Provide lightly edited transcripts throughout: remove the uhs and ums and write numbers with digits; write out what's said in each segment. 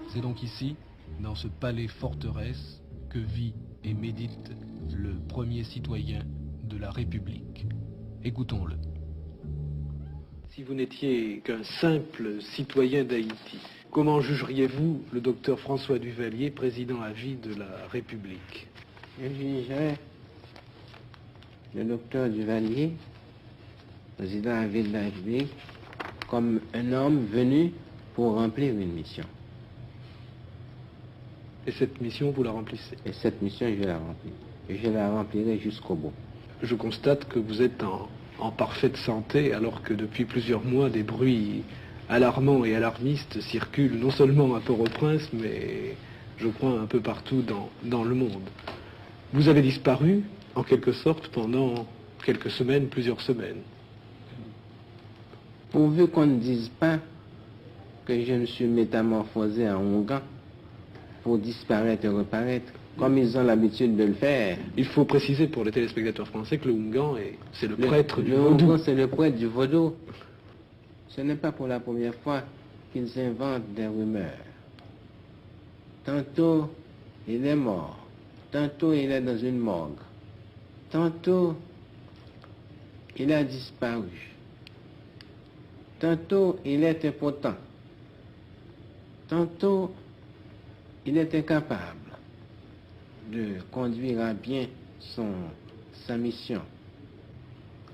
C'est donc ici, dans ce palais-forteresse, que vit et médite le premier citoyen de la République. Écoutons-le. Si vous n'étiez qu'un simple citoyen d'Haïti, comment jugeriez-vous le docteur François Duvalier, président à vie de la République? Je jugerais le docteur Duvalier, président à vie de la République, comme un homme venu pour remplir une mission. Et cette mission, vous la remplissez? Et cette mission, je la remplis. Et je la remplirai jusqu'au bout. Je constate que vous êtes en parfaite santé, alors que depuis plusieurs mois, des bruits alarmants et alarmistes circulent non seulement à Port-au-Prince, mais je crois un peu partout dans le monde. Vous avez disparu, en quelque sorte, pendant quelques semaines, plusieurs semaines. Pourvu qu'on ne dise pas que je me suis métamorphosé en Ougan pour disparaître et reparaître, comme ils ont l'habitude de le faire. Il faut préciser pour les téléspectateurs français que le Oungan, c'est le prêtre du vaudou. Le Oungan, c'est le prêtre du vaudou. Ce n'est pas pour la première fois qu'ils inventent des rumeurs. Tantôt, il est mort. Tantôt, il est dans une morgue. Tantôt, il a disparu. Tantôt, il est impotent. Tantôt, il est incapable de conduire à bien sa mission.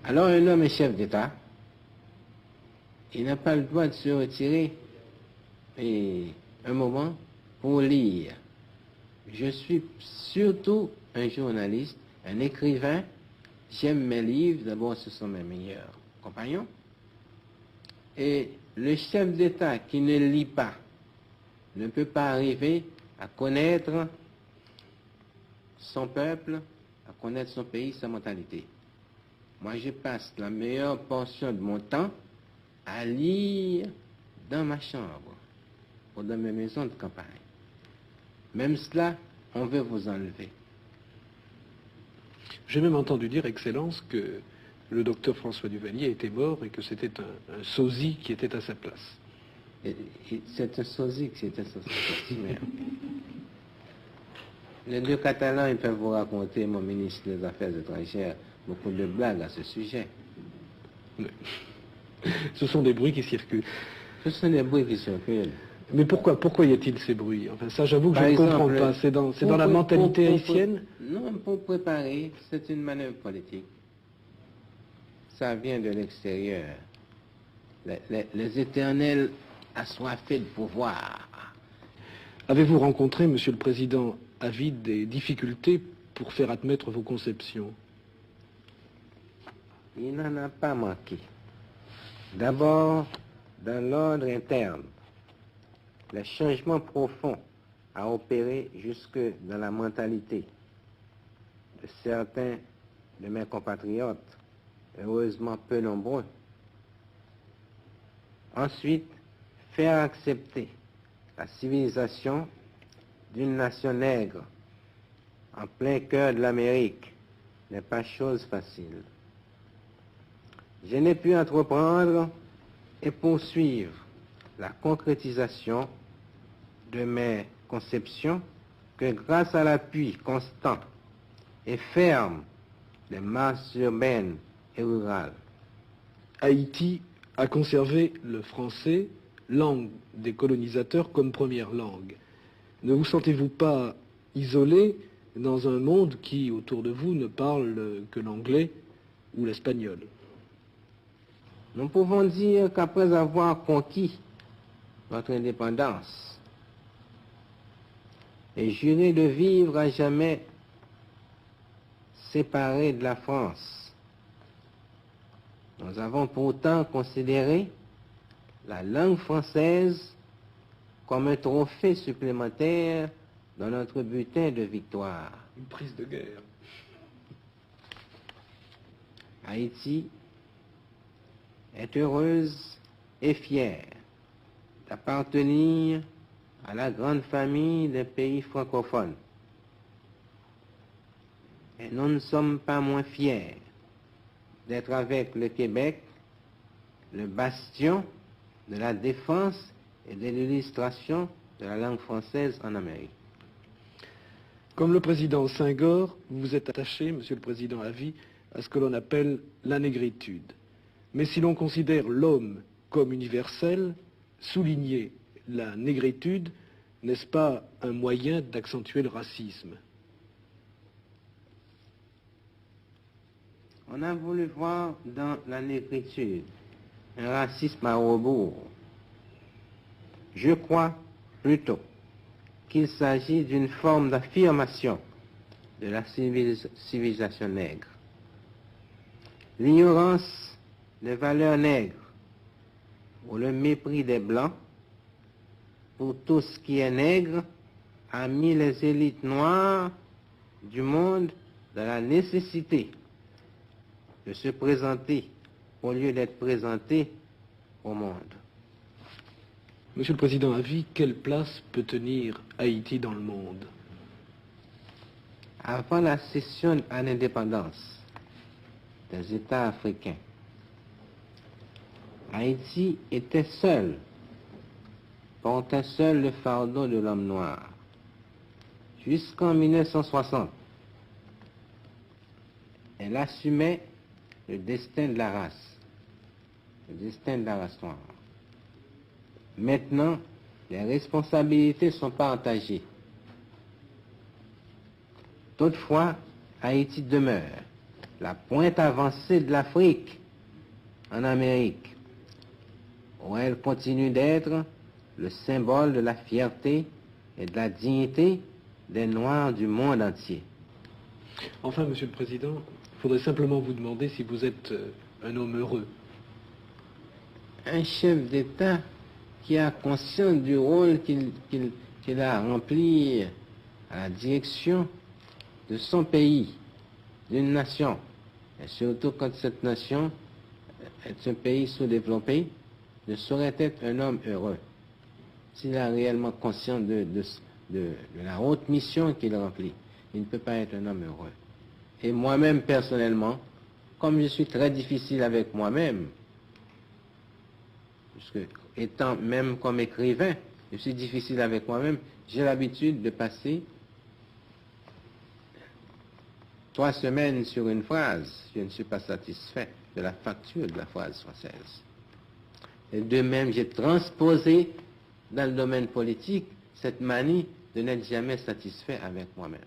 Alors, un homme est chef d'État. Il n'a pas le droit de se retirer un moment pour lire. Je suis surtout un journaliste, un écrivain. J'aime mes livres. D'abord, ce sont mes meilleurs compagnons. Et le chef d'État qui ne lit pas ne peut pas arriver à connaître son peuple, à connaître son pays, sa mentalité. Moi, je passe la meilleure portion de mon temps à lire dans ma chambre ou dans mes maisons de campagne. Même cela, on veut vous enlever. J'ai même entendu dire, Excellence, que le docteur François Duvalier était mort et que c'était un sosie qui était à sa place. C'est un sosie qui était à sa place. Les deux Catalans, ils peuvent vous raconter, mon ministre des Affaires étrangères, beaucoup de blagues à ce sujet. Oui. Ce sont des bruits qui circulent. Ce sont des bruits qui circulent. Mais pourquoi y a-t-il ces bruits? Enfin, ça, j'avoue que je ne comprends pas. C'est dans la mentalité haïtienne? Non, pour préparer, c'est une manœuvre politique. Ça vient de l'extérieur. Les éternels assoiffés de pouvoir. Avez-vous rencontré, Monsieur le Président Avide, des difficultés pour faire admettre vos conceptions? Il n'en a pas manqué. D'abord, dans l'ordre interne, le changement profond a opéré jusque dans la mentalité de certains de mes compatriotes, heureusement peu nombreux. Ensuite, faire accepter la civilisation d'une nation nègre en plein cœur de l'Amérique n'est pas chose facile. Je n'ai pu entreprendre et poursuivre la concrétisation de mes conceptions que grâce à l'appui constant et ferme des masses urbaines et rurales. Haïti a conservé le français, langue des colonisateurs, comme première langue. Ne vous sentez-vous pas isolé dans un monde qui, autour de vous, ne parle que l'anglais ou l'espagnol? Nous pouvons dire qu'après avoir conquis notre indépendance et juré de vivre à jamais séparés de la France, nous avons pourtant considéré la langue française comme un trophée supplémentaire dans notre butin de victoire. Une prise de guerre. Haïti est heureuse et fière d'appartenir à la grande famille des pays francophones. Et nous ne sommes pas moins fiers d'être avec le Québec, le bastion de la défense et de l'illustration de de la langue française en Amérique. Comme le président Senghor, vous vous êtes attaché, Monsieur le Président à vie, à ce que l'on appelle la négritude. Mais si l'on considère l'homme comme universel, souligner la négritude, n'est-ce pas un moyen d'accentuer le racisme? On a voulu voir dans la négritude un racisme à rebours. Je crois plutôt qu'il s'agit d'une forme d'affirmation de la civilisation nègre. L'ignorance des valeurs nègres ou le mépris des Blancs pour tout ce qui est nègre a mis les élites noires du monde dans la nécessité de se présenter au lieu d'être présentés au monde. Monsieur le Président à vie, quelle place peut tenir Haïti dans le monde? Avant la cession à l'indépendance des États africains, Haïti était seul, portait seul le fardeau de l'homme noir. Jusqu'en 1960, elle assumait le destin de la race, le destin de la race noire. Maintenant, les responsabilités sont partagées. Toutefois, Haïti demeure la pointe avancée de l'Afrique en Amérique, où elle continue d'être le symbole de la fierté et de la dignité des Noirs du monde entier. Enfin, Monsieur le Président, il faudrait simplement vous demander si vous êtes un homme heureux. Un chef d'État qui a conscience du rôle qu'il a rempli à la direction de son pays, d'une nation, et surtout quand cette nation est un pays sous-développé, ne saurait être un homme heureux s'il a réellement conscience de la haute mission qu'il remplit. Il ne peut pas être un homme heureux. Et moi-même, personnellement, comme je suis très difficile avec moi-même, puisque étant même comme écrivain, je suis difficile avec moi-même, j'ai l'habitude de passer 3 semaines sur une phrase. Je ne suis pas satisfait de la facture de la phrase française. Et de même, j'ai transposé dans le domaine politique cette manie de n'être jamais satisfait avec moi-même.